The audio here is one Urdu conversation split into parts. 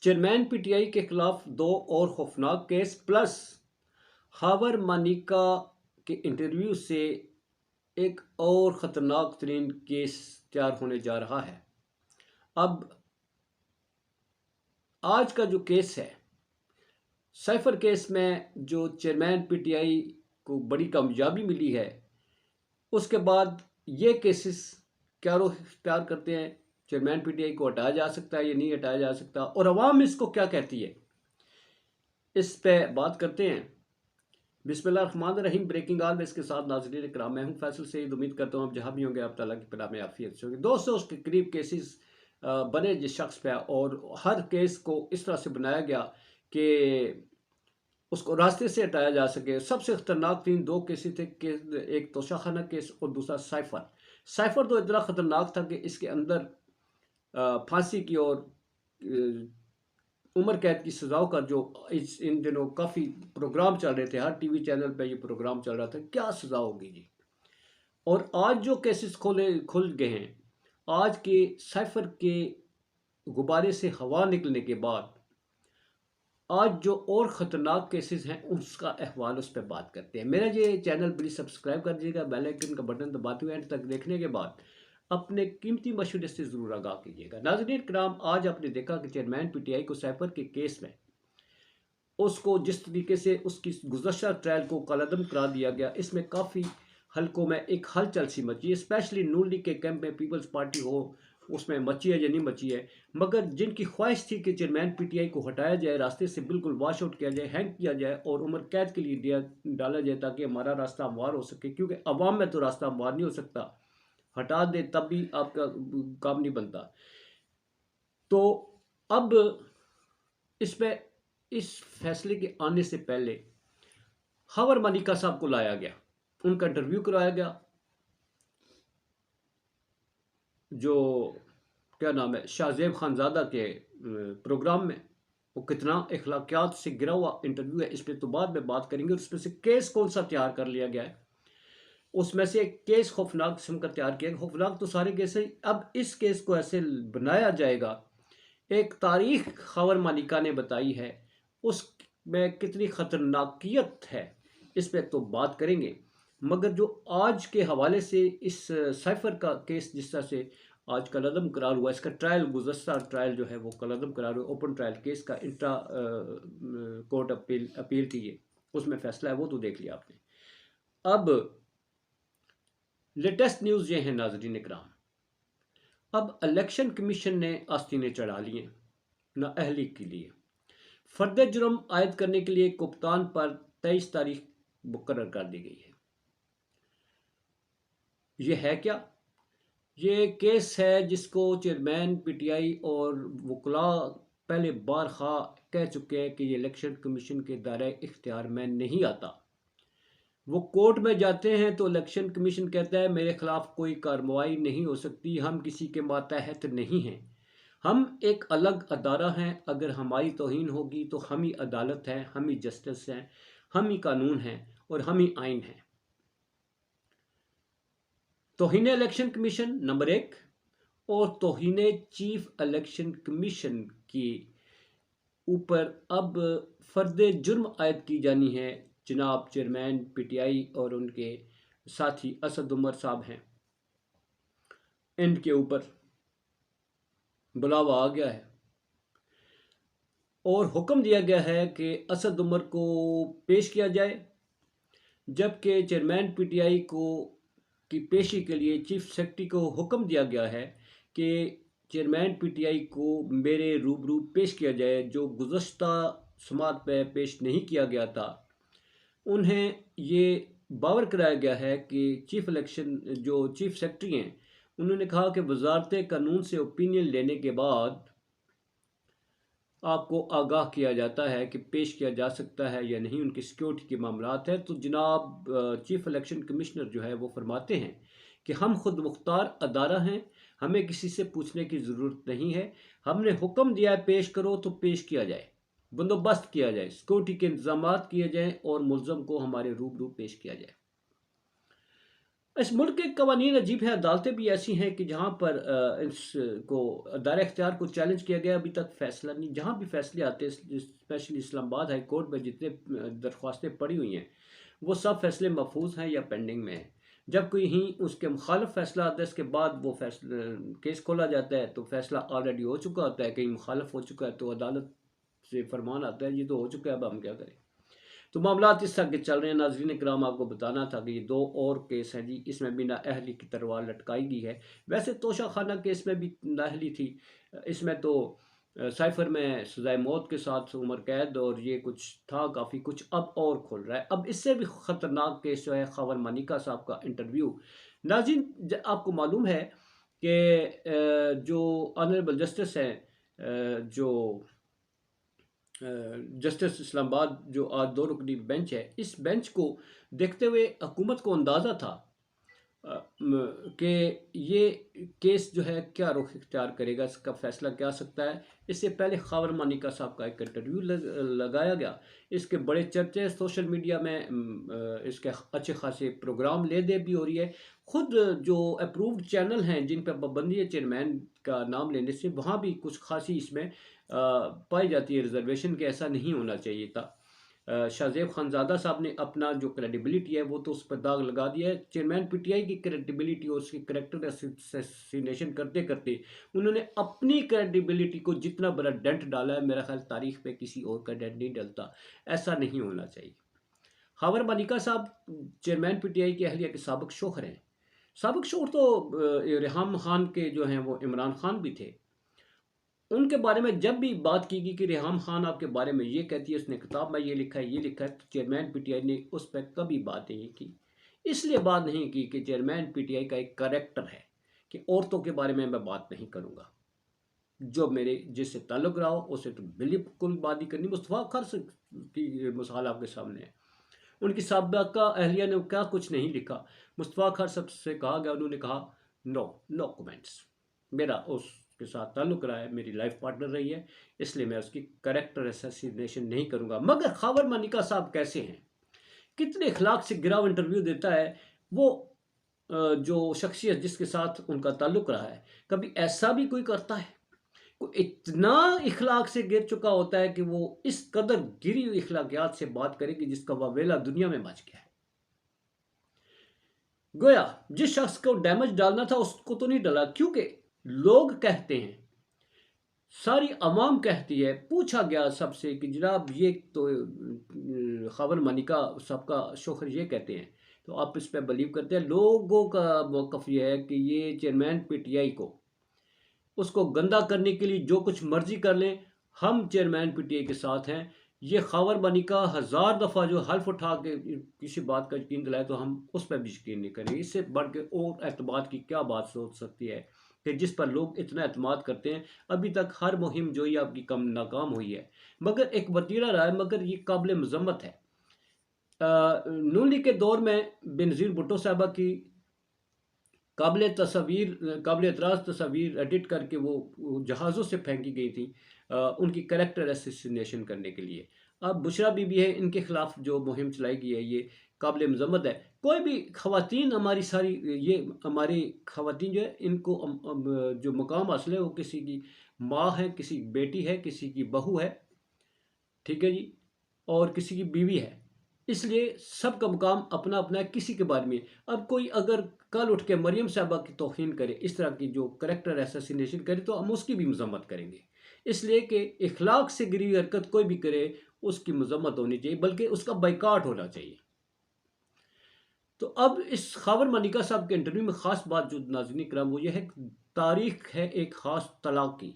چیئرمین پی ٹی آئی کے خلاف 2 اور خوفناک کیس پلس خاور مانیکا کے انٹرویو سے ایک اور خطرناک ترین کیس تیار ہونے جا رہا ہے۔ اب آج کا جو کیس ہے، سائفر کیس میں جو چیئرمین پی ٹی آئی کو بڑی کامیابی ملی ہے، اس کے بعد یہ کیسز کیا رخ اختیار کرتے ہیں، چیئرمین پی ٹی آئی کو ہٹایا جا سکتا ہے یا نہیں ہٹایا جا سکتا، اور عوام اس کو کیا کہتی ہے، اس پہ بات کرتے ہیں۔ بسم اللہ الرحمن الرحیم۔ بریکنگ آل میں اس کے ساتھ ناظرین کرام، میں ہوں فیصل سعید۔ امید کرتا ہوں آپ جہاں بھی ہوں گے آپ تعالیٰ کی پناہ میں عافیت سے ہوں گے۔ 200 کے قریب کیسز بنے جس شخص پہ، اور ہر کیس کو اس طرح سے بنایا گیا کہ اس کو راستے سے ہٹایا جا سکے۔ سب سے خطرناک ترین 2 کیسز تھے، ایک توشہ خانہ کیس اور دوسرا سائفر۔ سائفر تو اتنا خطرناک تھا کہ اس کے اندر پھانسی کی اور عمر قید کی سزاؤں کا جو ان دنوں کافی پروگرام چل رہے تھے، ہر ٹی وی چینل پہ یہ پروگرام چل رہا تھا، کیا سزا ہوگی جی۔ اور آج جو کیسز کھل گئے ہیں، آج کے سائفر کے غبارے سے ہوا نکلنے کے بعد آج جو اور خطرناک کیسز ہیں اس کا احوال، اس پہ بات کرتے ہیں۔ میرا یہ چینل پلیز سبسکرائب کر دیجیے گا، بیل آئیکن کا بٹن دباتے ہوئے اینڈ تک دیکھنے کے بعد اپنے قیمتی مشورے سے ضرور آگاہ کیجیے گا۔ ناظرین کرام، آج آپ نے دیکھا کہ چیئرمین پی ٹی آئی کو سائفر کے کیس میں اس کو جس طریقے سے اس کی گزشتہ ٹرائل کو کالعدم قرار دیا گیا، اس میں کافی حلقوں میں ایک ہلچل سی مچی ہے، اسپیشلی نون لیگ کے کیمپ میں، پیپلز پارٹی ہو، اس میں مچی ہے یا نہیں مچی ہے، مگر جن کی خواہش تھی کہ چیئرمین پی ٹی آئی کو ہٹایا جائے، راستے سے بالکل واش آؤٹ کیا جائے، ہینگ کیا جائے اور عمر قید کے لیے ڈالا جائے تاکہ ہمارا راستہ ہموار ہو سکے، کیونکہ عوام میں تو راستہ ہموار نہیں ہو سکتا، ہٹا دے تب بھی آپ کا کام نہیں بنتا۔ تو اب اس فیصلے کے آنے سے پہلے خاور مانیکا صاحب کو لایا گیا، ان کا انٹرویو کرایا گیا، جو کیا نام ہے، شاہ زیب خانزادہ کے پروگرام میں۔ وہ کتنا اخلاقیات سے گرا ہوا انٹرویو ہے، اس پہ تو بعد میں بات کریں گے۔ اس میں سے کیس کون سا تیار کر لیا گیا ہے، اس میں سے ایک کیس خوفناک قسم کا تیار کیا گیا۔ خوفناک تو سارے کیس ہیں، اب اس کیس کو ایسے بنایا جائے گا، ایک تاریخ خاور مانیکا نے بتائی ہے، اس میں کتنی خطرناکیت ہے، اس پہ تو بات کریں گے۔ مگر جو آج کے حوالے سے اس سائفر کا کیس جس طرح سے آج کالعدم قرار ہوا، اس کا ٹرائل، گزشتہ ٹرائل جو ہے وہ کالعدم قرار ہوا، اوپن ٹرائل کیس کا انٹرا کورٹ اپیل کی ہے، اس میں فیصلہ ہے، وہ تو دیکھ لیا آپ نے۔ اب لیٹسٹ نیوز یہ ہیں ناظرین اکرام، اب الیکشن کمیشن نے آستینیں چڑھا لی ہیں نااہلی کے لیے۔ فرد جرم عائد کرنے کے لیے کپتان پر 23 تاریخ مقرر کر دی گئی ہے۔ یہ ہے کیا؟ یہ کیس ہے جس کو چیئرمین پی ٹی آئی اور وکلاء پہلے بار خواہ کہہ چکے ہیں کہ یہ الیکشن کمیشن کے دائرۂ اختیار میں نہیں آتا۔ وہ کورٹ میں جاتے ہیں تو الیکشن کمیشن کہتا ہے میرے خلاف کوئی کارروائی نہیں ہو سکتی، ہم کسی کے ماتحت نہیں ہیں، ہم ایک الگ ادارہ ہیں، اگر ہماری توہین ہوگی تو ہم ہی عدالت ہیں، ہم ہی جسٹس ہیں، ہم ہی قانون ہیں اور ہم ہی آئین ہیں۔ توہین الیکشن کمیشن نمبر 1 اور توہین چیف الیکشن کمیشن کی اوپر اب فرد جرم عائد کی جانی ہے۔ جناب چیئرمین پی ٹی آئی اور ان کے ساتھی اسد عمر صاحب ہیں، ان کے اوپر بلاوا آ گیا ہے اور حکم دیا گیا ہے کہ اسد عمر کو پیش کیا جائے، جبکہ چیئرمین پی ٹی آئی کی پیشی کے لیے چیف سیکرٹری کو حکم دیا گیا ہے کہ چیئرمین پی ٹی آئی کو میرے روبرو پیش کیا جائے، جو گزشتہ سماعت پہ پیش نہیں کیا گیا تھا۔ انہیں یہ باور کرایا گیا ہے کہ جو چیف سیکرٹری ہیں، انہوں نے کہا کہ وزارت قانون سے اوپینین لینے کے بعد آپ کو آگاہ کیا جاتا ہے کہ پیش کیا جا سکتا ہے یا نہیں، ان کی سیکیورٹی کے معاملات ہیں۔ تو جناب چیف الیکشن کمشنر جو ہے وہ فرماتے ہیں کہ ہم خود مختار ادارہ ہیں، ہمیں کسی سے پوچھنے کی ضرورت نہیں ہے، ہم نے حکم دیا ہے پیش کرو تو پیش کیا جائے، بندوبست کیا جائے، سیکورٹی کے انتظامات کیے جائیں اور ملزم کو ہمارے روبرو پیش کیا جائے۔ اس ملک کے قوانین عجیب ہیں، عدالتیں بھی ایسی ہیں کہ جہاں پر اس کو دائرہ اختیار کو چیلنج کیا گیا، ابھی تک فیصلہ نہیں. جہاں بھی فیصلے آتے ہیں اسپیشلی اسلام آباد ہائی کورٹ میں جتنے درخواستیں پڑی ہوئی ہیں وہ سب فیصلے محفوظ ہیں یا پینڈنگ میں ہیں. جب کوئی ہی اس کے مخالف فیصلہ آتا ہے اس کے بعد وہ فیصلہ کیس کھولا جاتا ہے تو فیصلہ آلریڈی ہو چکا ہوتا ہے، کہیں مخالف ہو چکا ہے تو عدالت سے فرمان آتا ہے یہ تو ہو چکا ہے، اب ہم کیا کریں. تو معاملات اس طرح کے چل رہے ہیں. ناظرین کرام، آپ کو بتانا تھا کہ یہ 2 اور کیس ہیں جی، اس میں بھی نااہلی کی تلوار لٹکائی گئی ہے. ویسے توشہ خانہ کیس میں بھی نااہلی تھی، اس میں تو سائفر میں سزائے موت کے ساتھ عمر قید اور یہ کچھ تھا کافی کچھ، اب اور کھل رہا ہے. اب اس سے بھی خطرناک کیس جو ہے خاور مانیکا صاحب کا انٹرویو. ناظرین آپ کو معلوم ہے کہ جو آنریبل جسٹس ہیں، جو جسٹس اسلام آباد جو آج 2 رکنی بینچ ہے، اس بینچ کو دیکھتے ہوئے حکومت کو اندازہ تھا کہ یہ کیس جو ہے کیا رخ اختیار کرے گا، اس کا فیصلہ کیا سکتا ہے. اس سے پہلے خاور مانیکا صاحب کا ایک انٹرویو لگایا گیا، اس کے بڑے چرچے سوشل میڈیا میں، اس کے اچھے خاصے پروگرام لے دے بھی ہو رہی ہے. خود جو اپرووڈ چینل ہیں جن پہ پابندی ہے چیئرمین کا نام لینے سے، وہاں بھی کچھ خاصی اس میں پائی جاتی ہے ریزرویشن کہ ایسا نہیں ہونا چاہیے تھا. شاہ زیب خانزادہ صاحب نے اپنا جو کریڈیبلٹی ہے وہ تو اس پر داغ لگا دیا ہے. چیئرمین پی ٹی آئی کی کریڈیبلٹی اور اس کی کریکٹر اسیسینیشن کرتے کرتے انہوں نے اپنی کریڈیبلٹی کو جتنا بڑا ڈنٹ ڈالا ہے، میرا خیال تاریخ پہ کسی اور کا ڈنٹ نہیں ڈلتا. ایسا نہیں ہونا چاہیے. خاور مانیکا صاحب چیئرمین پی ٹی آئی کی اہلیہ کے سابق شوہر ہیں. سابق شوہر تو ریحام خان کے جو ہیں وہ عمران خان بھی تھے. ان کے بارے میں جب بھی بات کی گئی کہ ریحام خان آپ کے بارے میں یہ کہتی ہے، اس نے کتاب میں یہ لکھا ہے یہ لکھا ہے، تو چیئرمین پی ٹی آئی نے اس پہ کبھی بات نہیں کی. اس لیے بات نہیں کی کہ چیئرمین پی ٹی آئی کا ایک کریکٹر ہے کہ عورتوں کے بارے میں بات نہیں کروں گا، جو میرے جس سے تعلق رہا ہو اسے تو بالکل بات نہیں کرنی. مصطفیٰ خرس کی مثال آپ کے سامنے ہے. ان کی سابقہ اہلیہ نے کیا کچھ نہیں لکھا. مصطفیٰ خرس سے کہا گیا، انہوں نے کہا نو کومنٹس. میرا اس کے ساتھ تعلق رہا ہے، میری لائف پارٹنر رہی ہے، اس لیے میں اس کی کریکٹر اسیسینیشن نہیں کروں گا. مگر خاور مانیکا صاحب کیسے ہیں، کتنے اخلاق سے گراؤ انٹرویو دیتا ہے. وہ جو شخصیت جس کے ساتھ ان کا تعلق رہا ہے، کبھی ایسا بھی کوئی کرتا ہے؟ کوئی اتنا اخلاق سے گر چکا ہوتا ہے کہ وہ اس قدر گری ہوئی اخلاقیات سے بات کرے کہ جس کا واویلا دنیا میں مچ گیا ہے. گویا جس شخص کو ڈیمیج ڈالنا تھا اس کو تو نہیں ڈالا، کیونکہ لوگ کہتے ہیں، ساری عوام کہتی ہے. پوچھا گیا سب سے کہ جناب یہ تو خاور مانیکا صاحب کا شوہر یہ کہتے ہیں، تو آپ اس پہ بلیو کرتے ہیں؟ لوگوں کا موقف یہ ہے کہ یہ چیئرمین پی ٹی آئی کو اس کو گندا کرنے کے لیے جو کچھ مرضی کر لیں، ہم چیئرمین پی ٹی آئی کے ساتھ ہیں. یہ خاور مانیکا 1000 دفعہ جو حلف اٹھا کے کسی بات کا یقین دلائے تو ہم اس پہ بھی یقین نہیں کریں گے. اس سے بڑھ کے اور اعتماد کی کیا بات سوچ سکتی ہے کہ جس پر لوگ اتنا اعتماد کرتے ہیں. ابھی تک ہر مہم جو ہی آپ کی کم ناکام ہوئی ہے، مگر ایک وتیرہ رہا ہے، مگر یہ قابل مذمت ہے. نون لیگ کے دور میں بینظیر بھٹو صاحبہ کی قابل اعتراض تصاویر ایڈٹ کر کے وہ جہازوں سے پھینکی گئی تھیں ان کی کریکٹر اسیسینیشن کرنے کے لیے. اب بشرا بی بی ہے، ان کے خلاف جو مہم چلائی گئی ہے یہ قابل مذمت ہے. کوئی بھی خواتین ہماری ساری یہ ہماری خواتین جو ہے ان کو جو مقام حاصل ہے وہ کسی کی ماں ہے، کسی کی بیٹی ہے، کسی کی بہو ہے، ٹھیک ہے جی، اور کسی کی بیوی ہے. اس لیے سب کا مقام اپنا اپنا ہے، کسی کے بارے میں. اب کوئی اگر کل اٹھ کے مریم صاحبہ کی توہین کرے، اس طرح کی جو کریکٹر ایساسینیشن کرے، تو ہم اس کی بھی مذمت کریں گے. اس لیے کہ اخلاق سے گری ہوئی حرکت کوئی بھی کرے اس کی مذمت ہونی چاہیے، بلکہ اس کا بائیکاٹ ہونا چاہیے. تو اب اس خاور مانیکا صاحب کے انٹرویو میں خاص بات جو ناظرین کرام وہ یہ ہے، تاریخ ہے ایک خاص طلاق کی.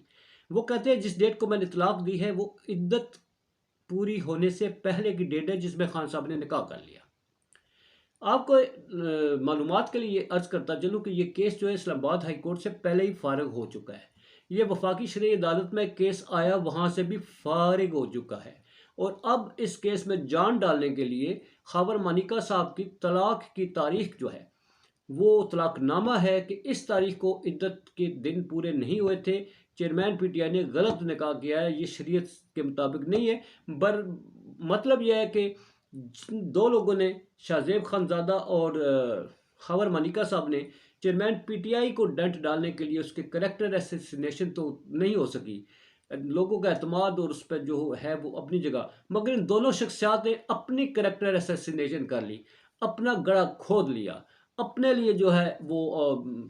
وہ کہتے ہیں جس ڈیٹ کو میں نے طلاق دی ہے وہ عدت پوری ہونے سے پہلے کی ڈیٹ ہے جس میں خان صاحب نے نکاح کر لیا. آپ کو معلومات کے لیے یہ عرض کرتا چلوں کہ یہ کیس جو ہے اسلام آباد ہائی کورٹ سے پہلے ہی فارغ ہو چکا ہے. یہ وفاقی شرعی عدالت میں کیس آیا، وہاں سے بھی فارغ ہو چکا ہے. اور اب اس کیس میں جان ڈالنے کے لیے خاور مانیکا صاحب کی طلاق کی تاریخ جو ہے وہ طلاق نامہ ہے کہ اس تاریخ کو عدت کے دن پورے نہیں ہوئے تھے، چیئرمین پی ٹی آئی نے غلط نکاح کیا ہے، یہ شریعت کے مطابق نہیں ہے. مطلب یہ ہے کہ 2 لوگوں نے، شاہ زیب خانزادہ اور خاور مانیکا صاحب نے چیئرمین پی ٹی آئی کو ڈنٹ ڈالنے کے لیے اس کے کریکٹر اسیسینیشن تو نہیں ہو سکی، لوگوں کا اعتماد اور اس پہ جو ہے وہ اپنی جگہ، مگر ان دونوں شخصیات نے اپنی کریکٹر اسیسینیشن کر لی، اپنا گڑھا کھود لیا، اپنے لیے جو ہے وہ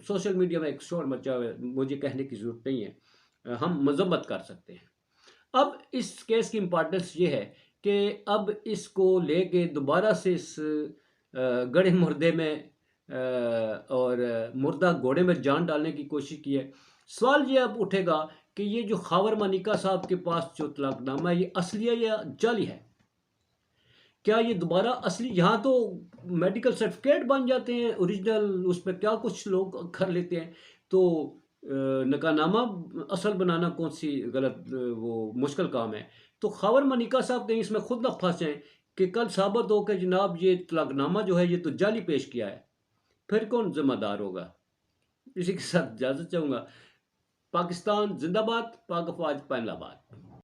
سوشل میڈیا میں ایک شور مچا ہوا ہے، مجھے کہنے کی ضرورت نہیں ہے، ہم مذمت کر سکتے ہیں۔ اب اس کیس کی امپارٹنس یہ ہے کہ اب اس کو لے کے دوبارہ سے اس گڑھے مردے میں اور مردہ گھوڑے میں جان ڈالنے کی کوشش کی ہے۔ سوال یہ اب اٹھے گا کہ یہ جو خاور مانیکا صاحب کے پاس جو طلاق نامہ ہے یہ اصلی ہے یا جعلی ہے؟ کیا یہ دوبارہ اصلی، یہاں تو میڈیکل سرٹیفکیٹ بن جاتے ہیں اوریجنل، اس پہ کیا کچھ لوگ کر لیتے ہیں، تو نکاح نامہ اصل بنانا کون سی غلط وہ مشکل کام ہے؟ تو خاور مانیکا صاحب کہیں اس میں خود نہ پھنس جائیں کہ کل ثابت ہو کہ جناب یہ طلاق نامہ جو ہے یہ تو جعلی پیش کیا ہے، پھر کون ذمہ دار ہوگا؟ اسی کے ساتھ اجازت چاہوں گا۔ پاکستان زندہ باد، پاک افواج پہلا باد۔